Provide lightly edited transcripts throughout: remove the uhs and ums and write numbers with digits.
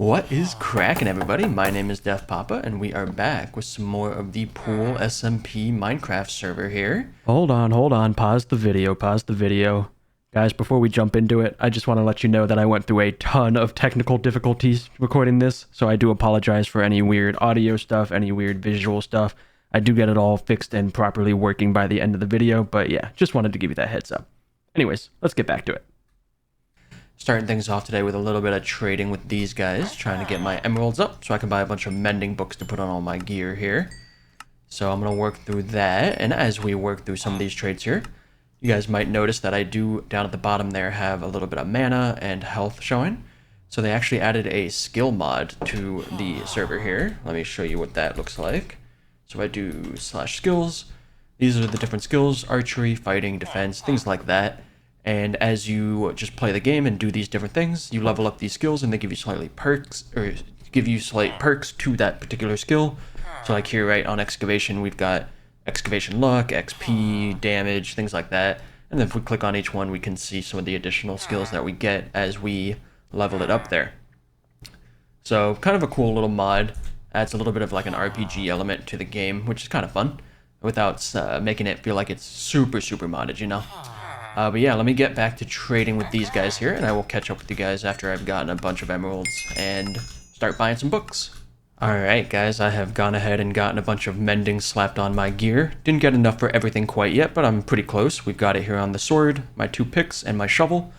What is cracking, everybody? My name is Def Papa, and we are back with some more of the Pool SMP Minecraft server here. Hold on, pause the video. Guys, before we jump into it, I just want to let you know that I went through a ton of technical difficulties recording this, so I do apologize for any weird audio stuff, any weird visual stuff. I do get it all fixed and properly working by the end of the video, but yeah, just wanted to give you that heads up. Anyways, let's get back to it. Starting things off today with a little bit of trading with these guys, trying to get my emeralds up so I can buy a bunch of mending books to put on all my gear here. So I'm going to work through that, and as we work through some of these trades here, you guys might notice that I do, down at the bottom there, have a little bit of mana and health showing. So they actually added a skill mod to the server here. Let me show you what that looks like. So I do /skills. These are the different skills: archery, fighting, defense, things like that. And as you just play the game and do these different things, you level up these skills and they give you slight perks to that particular skill. So like here, right, on excavation, we've got excavation luck, XP, damage, things like that. And then if we click on each one, we can see some of the additional skills that we get as we level it up there. So kind of a cool little mod. Adds a little bit of like an RPG element to the game, which is kind of fun, without making it feel like it's super modded, you know? But yeah, let me get back to trading with these guys here, and I will catch up with you guys after I've gotten a bunch of emeralds and start buying some books. Alright guys, I have gone ahead and gotten a bunch of mending slapped on my gear. Didn't get enough for everything quite yet, but I'm pretty close. We've got it here on the sword, my 2 picks, and my shovel,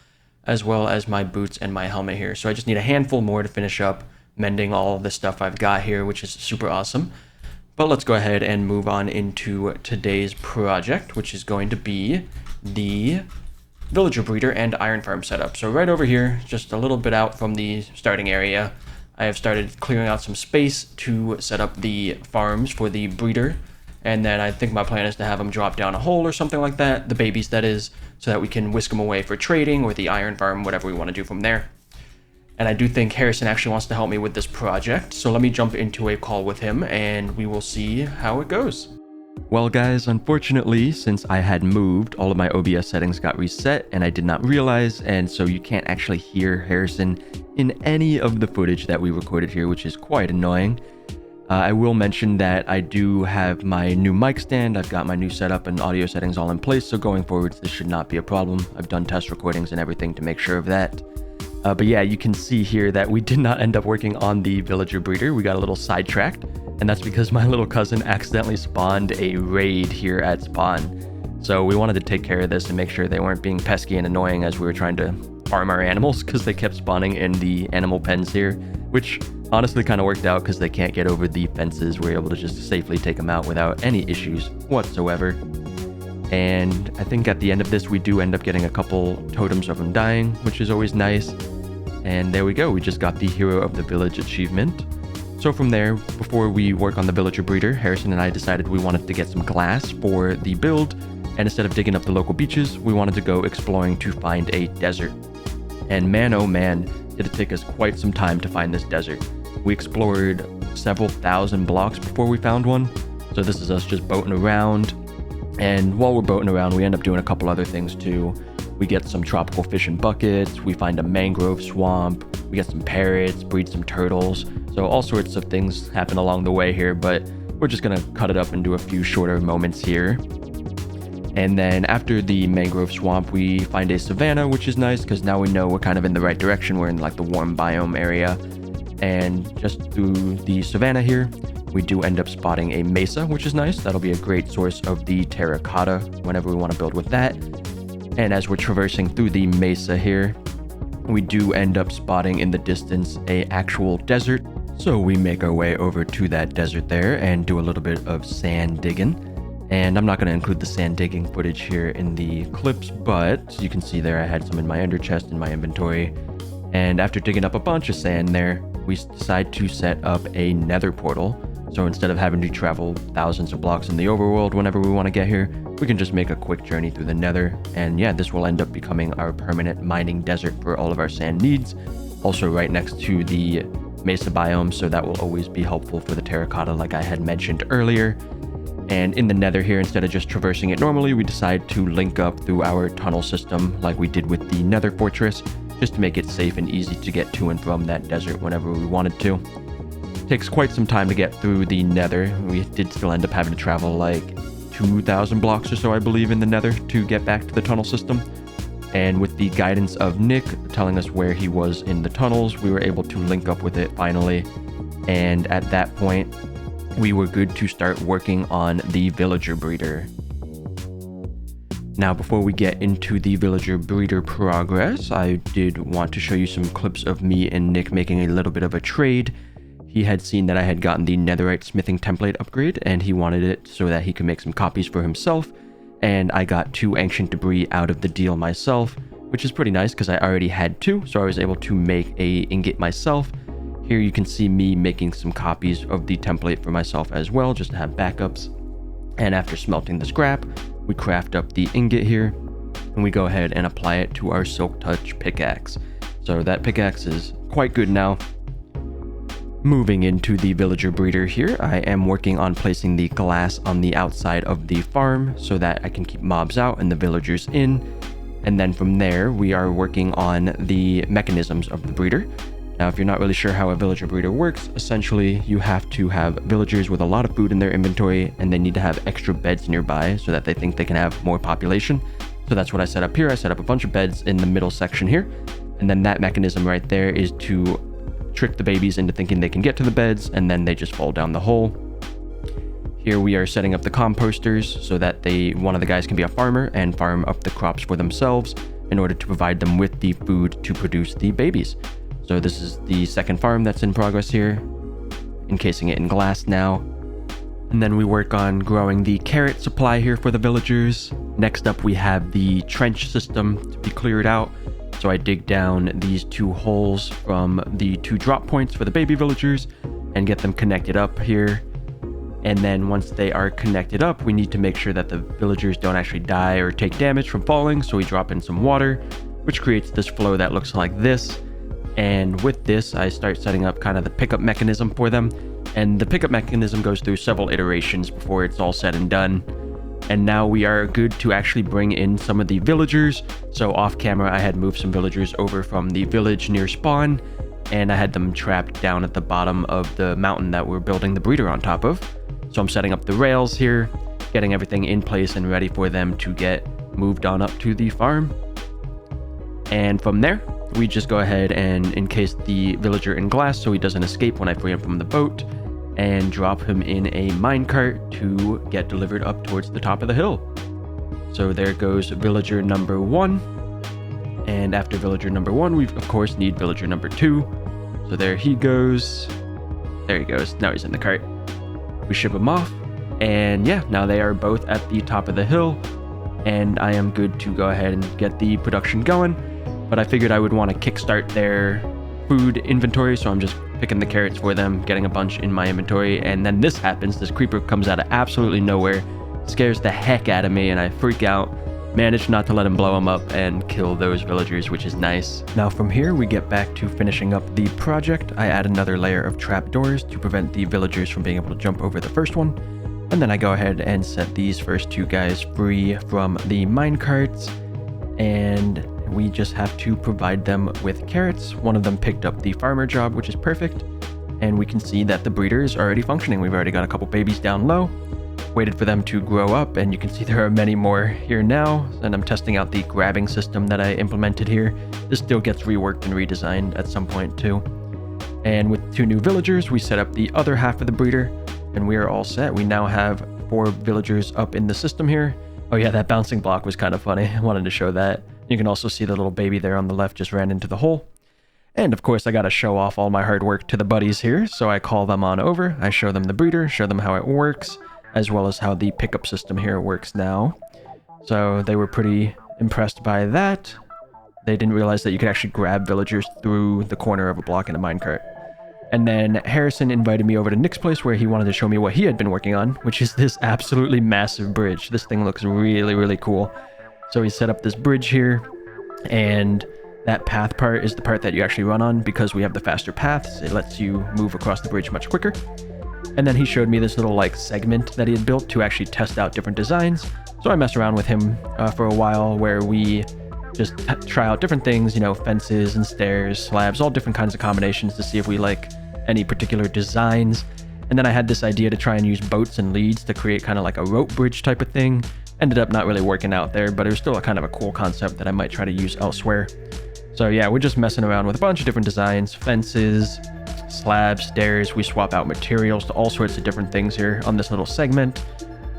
as well as my boots and my helmet here. So I just need a handful more to finish up mending all of the stuff I've got here, which is super awesome. But let's go ahead and move on into today's project, which is going to be the villager breeder and iron farm setup. So right over here, just a little bit out from the starting area, I have started clearing out some space to set up the farms for the breeder. And then I think my plan is to have them drop down a hole or something like that, the babies that is, so that we can whisk them away for trading or the iron farm, whatever we want to do from there. And I do think Harrison actually wants to help me with this project, so let me jump into a call with him and we will see how it goes. Well guys, unfortunately, since I had moved, all of my OBS settings got reset and I did not realize, and so you can't actually hear Harrison in any of the footage that we recorded here, which is quite annoying. I will mention that I do have my new mic stand, I've got my new setup and audio settings all in place, so going forwards this should not be a problem. I've done test recordings and everything to make sure of that. But yeah, you can see here that we did not end up working on the villager breeder. We got a little sidetracked, and that's because my little cousin accidentally spawned a raid here at spawn. So we wanted to take care of this and make sure they weren't being pesky and annoying as we were trying to farm our animals, because they kept spawning in the animal pens here, which honestly kind of worked out because they can't get over the fences. We're able to just safely take them out without any issues whatsoever. And I think at the end of this, we do end up getting a couple totems of them dying, which is always nice. And there we go, we just got the Hero of the Village achievement. So from there, before we work on the villager breeder, Harrison and I decided we wanted to get some glass for the build, and instead of digging up the local beaches, we wanted to go exploring to find a desert. And man oh man, did it take us quite some time to find this desert. We explored several thousand blocks before we found one, so this is us just boating around. And while we're boating around, we end up doing a couple other things too. We get some tropical fish in buckets, we find a mangrove swamp, we get some parrots, breed some turtles. So all sorts of things happen along the way here, but we're just gonna cut it up and do a few shorter moments here. And then after the mangrove swamp, we find a savanna, which is nice because now we know we're kind of in the right direction. We're in like the warm biome area. And just through the savanna here, we do end up spotting a mesa, which is nice. That'll be a great source of the terracotta whenever we want to build with that. And as we're traversing through the mesa here, we do end up spotting in the distance a actual desert. So we make our way over to that desert there and do a little bit of sand digging. And I'm not going to include the sand digging footage here in the clips, but you can see there I had some in my ender chest in my inventory. And after digging up a bunch of sand there, we decide to set up a nether portal. So instead of having to travel thousands of blocks in the overworld whenever we want to get here, we can just make a quick journey through the nether. And yeah, this will end up becoming our permanent mining desert for all of our sand needs. Also right next to the mesa biome, so that will always be helpful for the terracotta like I had mentioned earlier. And in the nether here, instead of just traversing it normally, we decide to link up through our tunnel system like we did with the nether fortress. just to make it safe and easy to get to and from that desert whenever we wanted to. Takes quite some time to get through the Nether. We did still end up having to travel like 2,000 blocks or so, I believe, in the Nether to get back to the tunnel system. And with the guidance of Nick telling us where he was in the tunnels, we were able to link up with it finally. And at that point, we were good to start working on the villager breeder. Now, before we get into the villager breeder progress, I did want to show you some clips of me and Nick making a little bit of a trade. He had seen that I had gotten the netherite smithing template upgrade, and he wanted it so that he could make some copies for himself. And I got 2 ancient debris out of the deal myself, which is pretty nice because I already had 2, so I was able to make a ingot myself. Here you can see me making some copies of the template for myself as well, just to have backups. And after smelting the scrap, we craft up the ingot here, and we go ahead and apply it to our Silk Touch pickaxe. So that pickaxe is quite good now. Moving into the villager breeder here, I am working on placing the glass on the outside of the farm so that I can keep mobs out and the villagers in. And then from there, we are working on the mechanisms of the breeder. Now, if you're not really sure how a villager breeder works, essentially you have to have villagers with a lot of food in their inventory, and they need to have extra beds nearby so that they think they can have more population. So that's what I set up here. I set up a bunch of beds in the middle section here, and then that mechanism right there is to trick the babies into thinking they can get to the beds, and then they just fall down the hole. Here we are setting up the composters so that one of the guys can be a farmer and farm up the crops for themselves in order to provide them with the food to produce the babies. So this is the second farm that's in progress here, encasing it in glass now. And then we work on growing the carrot supply here for the villagers. Next up, we have the trench system to be cleared out. So I dig down these 2 holes from the 2 drop points for the baby villagers and get them connected up here. And then once they are connected up, we need to make sure that the villagers don't actually die or take damage from falling. So we drop in some water, which creates this flow that looks like this. And with this, I start setting up kind of the pickup mechanism for them. And the pickup mechanism goes through several iterations before it's all said and done. And now we are good to actually bring in some of the villagers. So off camera, I had moved some villagers over from the village near spawn, and I had them trapped down at the bottom of the mountain that we're building the breeder on top of. So I'm setting up the rails here, getting everything in place and ready for them to get moved on up to the farm. And from there, we just go ahead and encase the villager in glass so he doesn't escape when I free him from the boat, and drop him in a minecart to get delivered up towards the top of the hill. So there goes villager number 1. And after villager number 1, we of course need villager number 2. So there he goes. There he goes. Now he's in the cart. We ship him off. And yeah, now they are both at the top of the hill. And I am good to go ahead and get the production going. But I figured I would want to kickstart their food inventory, so I'm just picking the carrots for them, getting a bunch in my inventory, and then this happens. This creeper comes out of absolutely nowhere, scares the heck out of me, and I freak out. Manage not to let him blow him up and kill those villagers, which is nice. Now from here, we get back to finishing up the project. I add another layer of trapdoors to prevent the villagers from being able to jump over the first one. And then I go ahead and set these first 2 guys free from the minecarts, and we just have to provide them with carrots. One of them picked up the farmer job, which is perfect. And we can see that the breeder is already functioning. We've already got a couple babies down low, waited for them to grow up, and you can see there are many more here now. And I'm testing out the grabbing system that I implemented here. This still gets reworked and redesigned at some point too. And with 2 new villagers, we set up the other half of the breeder, and we are all set. We now have 4 villagers up in the system here. Oh yeah, that bouncing block was kind of funny. I wanted to show that. You can also see the little baby there on the left just ran into the hole. And of course, I got to show off all my hard work to the buddies here. So I call them on over. I show them the breeder, show them how it works, as well as how the pickup system here works now. So they were pretty impressed by that. They didn't realize that you could actually grab villagers through the corner of a block in a minecart. And then Harrison invited me over to Nick's place where he wanted to show me what he had been working on, which is this absolutely massive bridge. This thing looks really, really cool. So he set up this bridge here, and that path part is the part that you actually run on because we have the faster paths. It lets you move across the bridge much quicker. And then he showed me this little like segment that he had built to actually test out different designs. So I messed around with him for a while where we just try out different things, you know, fences and stairs, slabs, all different kinds of combinations to see if we like any particular designs. And then I had this idea to try and use boats and leads to create kind of like a rope bridge type of thing. Ended up not really working out there, but it was still a kind of a cool concept that I might try to use elsewhere. So yeah, we're just messing around with a bunch of different designs, fences, slabs, stairs. We swap out materials to all sorts of different things here on this little segment.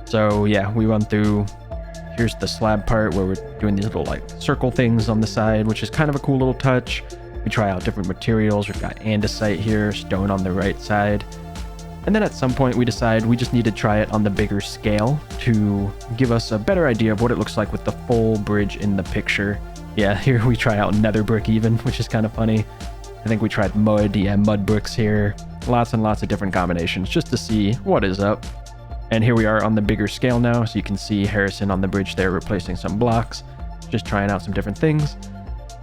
So yeah, we run through, here's the slab part where we're doing these little like circle things on the side, which is kind of a cool little touch. We try out different materials. We've got andesite here, stone on the right side. And then at some point we decide we just need to try it on the bigger scale to give us a better idea of what it looks like with the full bridge in the picture. Yeah, here we try out nether brick even, which is kind of funny. I think we tried mud, yeah, mud bricks here. Lots and lots of different combinations just to see what is up. And here we are on the bigger scale now, so you can see Harrison on the bridge there replacing some blocks, just trying out some different things.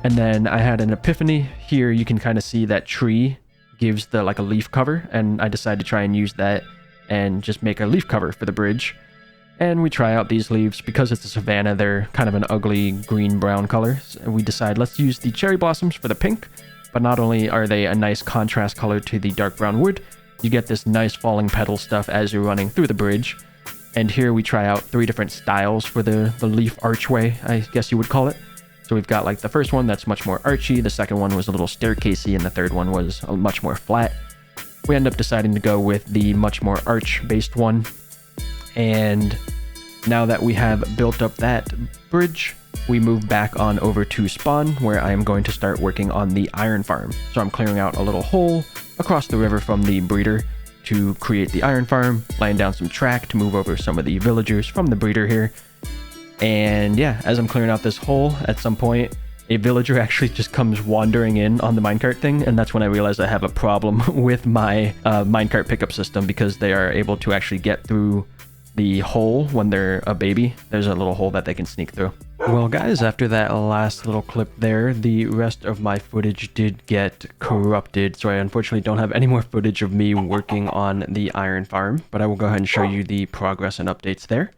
And then I had an epiphany. Here you can kind of see that tree gives the like a leaf cover, and I decided to try and use that and just make a leaf cover for the bridge. And we try out these leaves. Because it's a savanna, they're kind of an ugly green-brown color. So we decide let's use the cherry blossoms for the pink, but not only are they a nice contrast color to the dark brown wood, you get this nice falling petal stuff as you're running through the bridge. And here we try out 3 different styles for the leaf archway, I guess you would call it. So we've got like the first one that's much more archy, the second one was a little staircasey, and the third one was much more flat. We end up deciding to go with the much more arch-based one. And now that we have built up that bridge, we move back on over to spawn, where I am going to start working on the iron farm. So I'm clearing out a little hole across the river from the breeder to create the iron farm, laying down some track to move over some of the villagers from the breeder here. And yeah, as I'm clearing out this hole, at some point, a villager actually just comes wandering in on the minecart thing, and that's when I realized I have a problem with my minecart pickup system, because they are able to actually get through the hole when they're a baby. There's a little hole that they can sneak through. Well guys, after that last little clip there, the rest of my footage did get corrupted, so I unfortunately don't have any more footage of me working on the iron farm, but I will go ahead and show you the progress and updates there.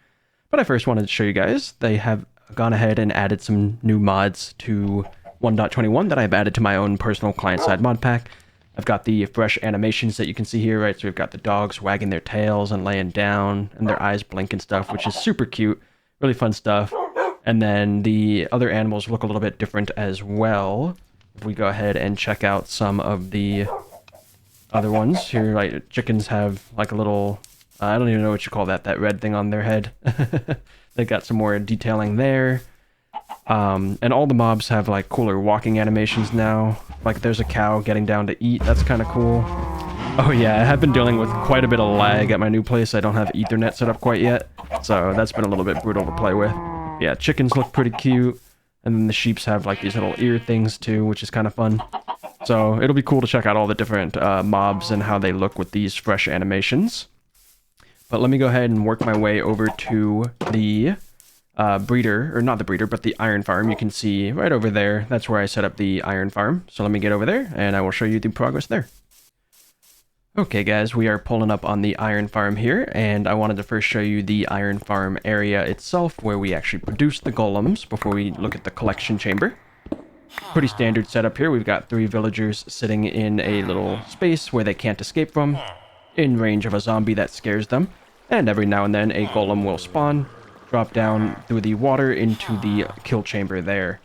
But I first wanted to show you guys, they have gone ahead and added some new mods to 1.21 that I've added to my own personal client-side mod pack. I've got the fresh animations that you can see here, right? So we've got the dogs wagging their tails and laying down, and their eyes blink and stuff, which is super cute. Really fun stuff. And then the other animals look a little bit different as well. If we go ahead and check out some of the other ones here, like chickens have like a little... I don't even know what you call that red thing on their head. They got some more detailing there. And all the mobs have like cooler walking animations now. Like there's a cow getting down to eat. That's kind of cool. Oh yeah, I have been dealing with quite a bit of lag at my new place. I don't have Ethernet set up quite yet, so that's been a little bit brutal to play with. Yeah, chickens look pretty cute. And then the sheeps have like these little ear things too, which is kind of fun. So it'll be cool to check out all the different mobs and how they look with these fresh animations. But let me go ahead and work my way over to the breeder, or not the breeder, but the iron farm. You can see right over there, that's where I set up the iron farm. So let me get over there and I will show you the progress there. Okay guys, we are pulling up on the iron farm here, and I wanted to first show you the iron farm area itself, where we actually produce the golems before we look at the collection chamber. Pretty standard setup here. We've got 3 villagers sitting in a little space where they can't escape from, in range of a zombie that scares them, and every now and then a golem will spawn, drop down through the water into the kill chamber there.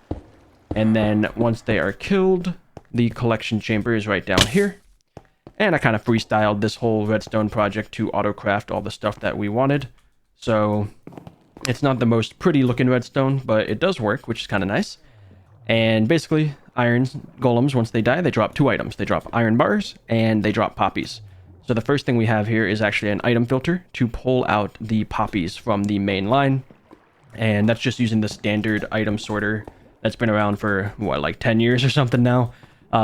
And then once they are killed, the collection chamber is right down here. And I kind of freestyled this whole redstone project to autocraft all the stuff that we wanted. So it's not the most pretty looking redstone, but it does work, which is kind of nice. And basically, iron golems, once they die, they drop 2 items. They drop iron bars and they drop poppies. So the first thing we have here is actually an item filter to pull out the poppies from the main line. And that's just using the standard item sorter that's been around for, what, like 10 years or something now,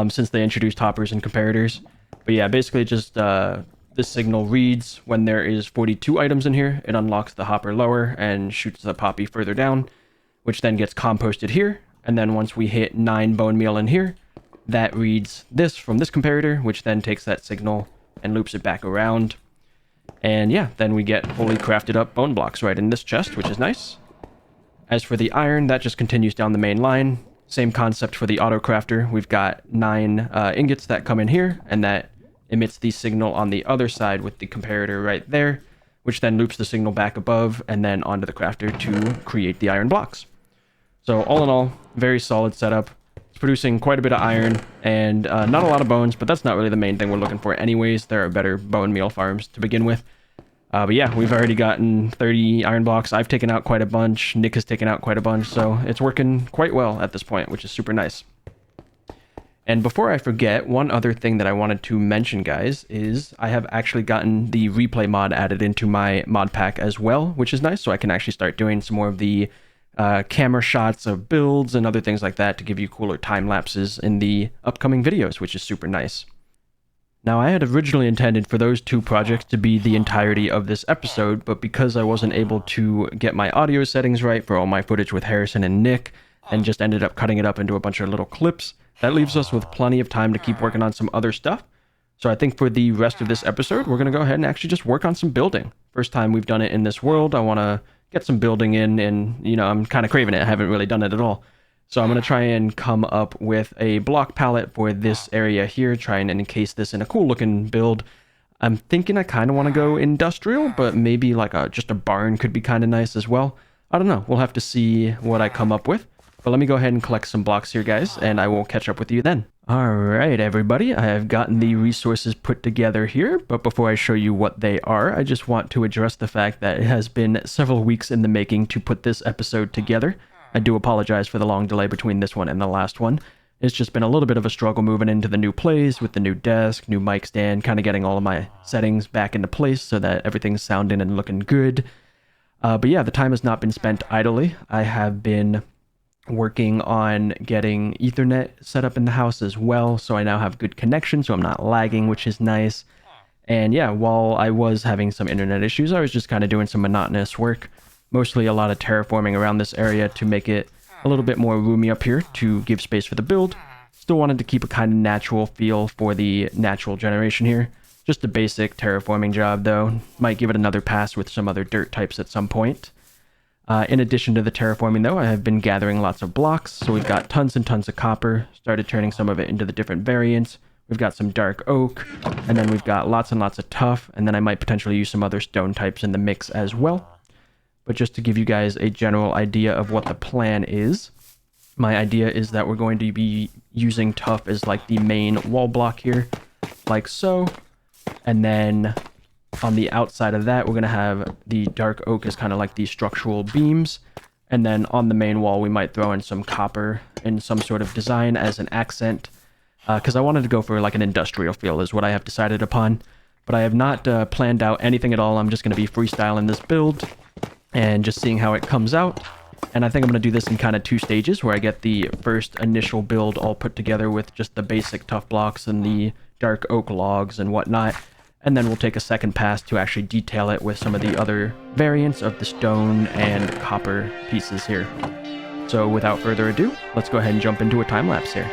since they introduced hoppers and comparators. But yeah, basically just this signal reads when there is 42 items in here, it unlocks the hopper lower and shoots the poppy further down, which then gets composted here. And then once we hit 9 bone meal in here, that reads this from this comparator, which then takes that signal and loops it back around. And yeah, then we get fully crafted up bone blocks right in this chest, which is nice. As for the iron, that just continues down the main line. Same concept for the auto crafter. We've got 9 ingots that come in here, and that emits the signal on the other side with the comparator right there, which then loops the signal back above and then onto the crafter to create the iron blocks. So all in all, very solid setup. It's producing quite a bit of iron and not a lot of bones, but that's not really the main thing we're looking for anyways. There are better bone meal farms to begin with. But yeah, we've already gotten 30 iron blocks. I've taken out quite a bunch. Nick has taken out quite a bunch. So it's working quite well at this point, which is super nice. And before I forget, one other thing that I wanted to mention, guys, is I have actually gotten the replay mod added into my mod pack as well, which is nice. So I can actually start doing some more of the camera shots of builds and other things like that to give you cooler time lapses in the upcoming videos, which is super nice. Now, I had originally intended for those 2 projects to be the entirety of this episode, but because I wasn't able to get my audio settings right for all my footage with Harrison and Nick, and just ended up cutting it up into a bunch of little clips, that leaves us with plenty of time to keep working on some other stuff. So I think for the rest of this episode, we're going to go ahead and actually just work on some building. First time we've done it in this world, I want to get some building in, and, you know, I'm kind of craving it. I haven't really done it at all. So I'm going to try and come up with a block palette for this area here, try and encase this in a cool looking build. I'm thinking I kind of want to go industrial, but maybe like just a barn could be kind of nice as well. I don't know. We'll have to see what I come up with. But let me go ahead and collect some blocks here, guys, and I will catch up with you then. All right, everybody. I have gotten the resources put together here, but before I show you what they are, I just want to address the fact that it has been several weeks in the making to put this episode together. I do apologize for the long delay between this one and the last one. It's just been a little bit of a struggle moving into the new place with the new desk, new mic stand, kind of getting all of my settings back into place so that everything's sounding and looking good. But yeah, the time has not been spent idly. I have been working on getting Ethernet set up in the house as well, so I now have good connection, so I'm not lagging, which is nice. And yeah, while I was having some internet issues, I was just kind of doing some monotonous work. Mostly a lot of terraforming around this area to make it a little bit more roomy up here to give space for the build. Still wanted to keep a kind of natural feel for the natural generation here. Just a basic terraforming job though. Might give it another pass with some other dirt types at some point. In addition to the terraforming though, I have been gathering lots of blocks. So we've got tons and tons of copper. Started turning some of it into the different variants. We've got some dark oak. And then we've got lots and lots of tuff. And then I might potentially use some other stone types in the mix as well. But just to give you guys a general idea of what the plan is, my idea is that we're going to be using tuff as like the main wall block here, like so. And then on the outside of that, we're going to have the dark oak as kind of like the structural beams. And then on the main wall, we might throw in some copper in some sort of design as an accent. Because I wanted to go for like an industrial feel is what I have decided upon. But I have not planned out anything at all. I'm just going to be freestyling this build and just seeing how it comes out. And I think I'm going to do this in kind of 2 stages where I get the first initial build all put together with just the basic tough blocks and the dark oak logs and whatnot. And then we'll take a second pass to actually detail it with some of the other variants of the stone and copper pieces here. So without further ado, let's go ahead and jump into a time lapse here.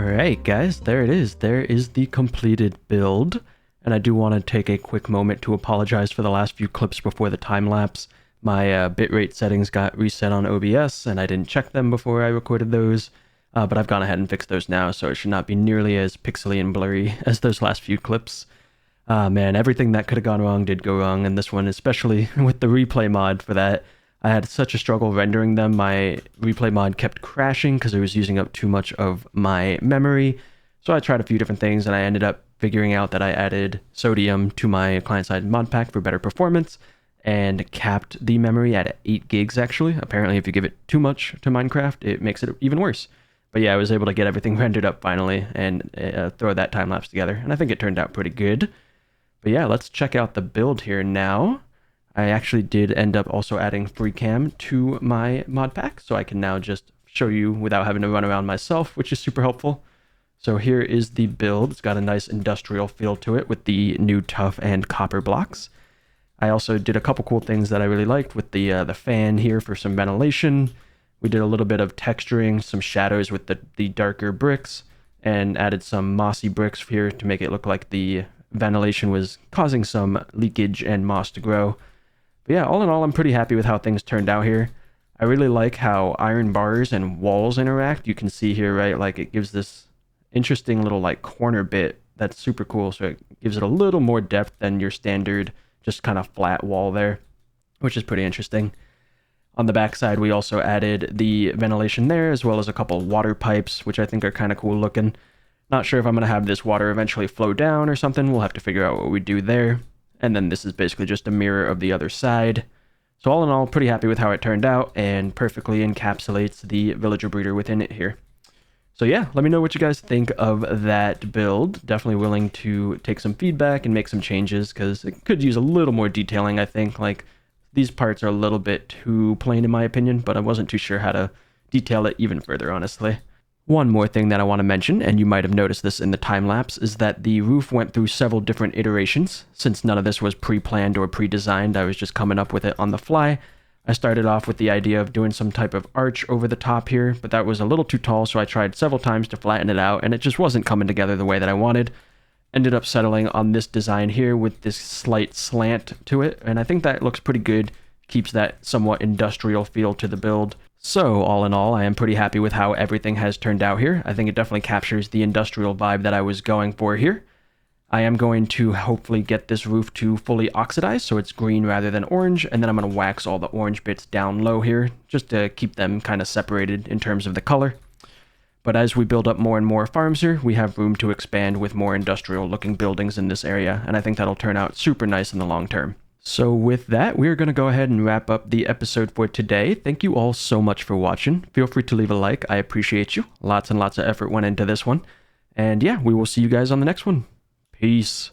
Alright guys, there it is. There is the completed build. And I do want to take a quick moment to apologize for the last few clips before the time lapse. My bitrate settings got reset on OBS and I didn't check them before I recorded those. But I've gone ahead and fixed those now, so it should not be nearly as pixely and blurry as those last few clips. Man, everything that could have gone wrong did go wrong, and this one, especially with the replay mod for that, I had such a struggle rendering them. My replay mod kept crashing because it was using up too much of my memory. So I tried a few different things, and I ended up figuring out that I added sodium to my client-side mod pack for better performance, and capped the memory at 8 gigs actually. Apparently if you give it too much to Minecraft, it makes it even worse. But yeah, I was able to get everything rendered up finally and throw that time-lapse together, and I think it turned out pretty good. But yeah, let's check out the build here now. I actually did end up also adding FreeCam to my mod pack, so I can now just show you without having to run around myself, which is super helpful. So here is the build. It's got a nice industrial feel to it with the new tuff and copper blocks. I also did a couple cool things that I really liked with the fan here for some ventilation. We did a little bit of texturing, some shadows with the darker bricks, and added some mossy bricks here to make it look like the ventilation was causing some leakage and moss to grow. But yeah, all in all, I'm pretty happy with how things turned out here. I really like how iron bars and walls interact. You can see here, right, like it gives this interesting little like corner bit that's super cool. So it gives it a little more depth than your standard just kind of flat wall there, which is pretty interesting. On the back side, we also added the ventilation there, as well as a couple water pipes, which I think are kind of cool looking. Not sure if I'm going to have this water eventually flow down or something. We'll have to figure out what we do there. And then this is basically just a mirror of the other side. So all in all, pretty happy with how it turned out and perfectly encapsulates the villager breeder within it here. So yeah, let me know what you guys think of that build. Definitely willing to take some feedback and make some changes because it could use a little more detailing, I think. Like, these parts are a little bit too plain in my opinion, but I wasn't too sure how to detail it even further, honestly. One more thing that I want to mention, and you might have noticed this in the time-lapse, is that the roof went through several different iterations. Since none of this was pre-planned or pre-designed, I was just coming up with it on the fly. I started off with the idea of doing some type of arch over the top here, but that was a little too tall, so I tried several times to flatten it out, and it just wasn't coming together the way that I wanted. Ended up settling on this design here with this slight slant to it, and I think that looks pretty good. Keeps that somewhat industrial feel to the build. So all in all, I am pretty happy with how everything has turned out here. I think it definitely captures the industrial vibe that I was going for here. I am going to hopefully get this roof to fully oxidize so it's green rather than orange, and then I'm going to wax all the orange bits down low here just to keep them kind of separated in terms of the color. But as we build up more and more farms here, we have room to expand with more industrial looking buildings in this area, and I think that'll turn out super nice in the long term. So with that, we're going to go ahead and wrap up the episode for today. Thank you all so much for watching. Feel free to leave a like. I appreciate you. Lots and lots of effort went into this one. And yeah, we will see you guys on the next one. Peace.